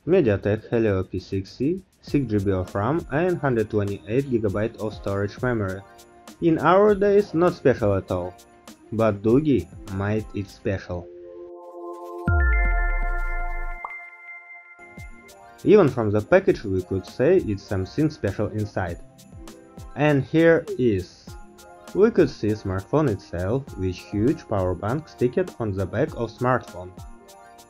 MediaTek Helio P6C, 6GB of RAM and 128GB of storage memory. In our days not special at all, but Doogee made it special. Even from the package we could say it's something special inside. And here is. We could see smartphone itself with huge power bank sticked on the back of smartphone.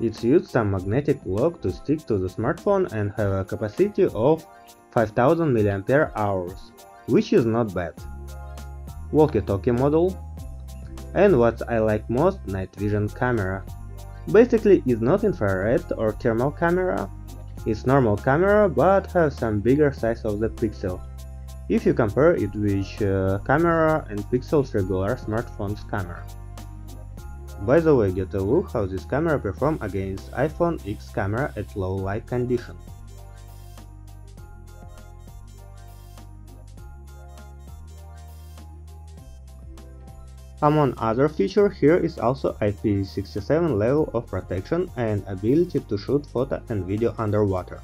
It's used some magnetic lock to stick to the smartphone and have a capacity of 5000 mAh, which is not bad. Walkie-talkie model. And what I like most, night vision camera. Basically it's not infrared or thermal camera, it's normal camera but has some bigger size of the pixel, if you compare it with camera and pixels regular smartphone's camera. By the way, get a look how this camera performs against iPhone X camera at low light condition. Among other features, here is also IP67 level of protection and ability to shoot photo and video underwater.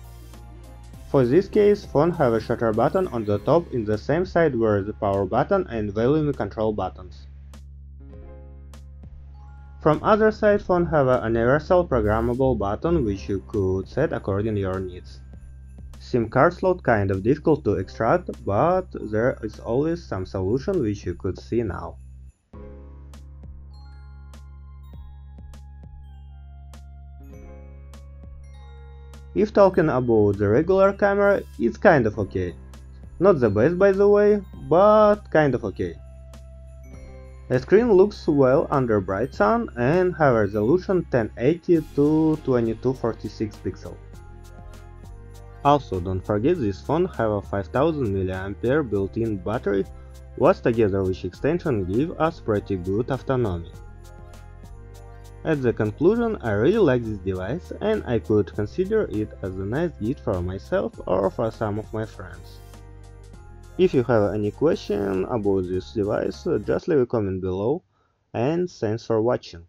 For this case, phone have a shutter button on the top in the same side where the power button and volume control buttons. From other side, phone have a universal programmable button which you could set according to your needs. SIM card slot kind of difficult to extract, but there is always some solution which you could see now. If talking about the regular camera, it's kind of okay. Not the best by the way, but kind of okay. The screen looks well under bright sun and have a resolution 1080 to 2246 pixels. Also, don't forget this phone have a 5000 mAh built-in battery, what together with extension give us pretty good autonomy. At the conclusion, I really like this device and I could consider it as a nice gift for myself or for some of my friends. If you have any question about this device, just leave a comment below and thanks for watching.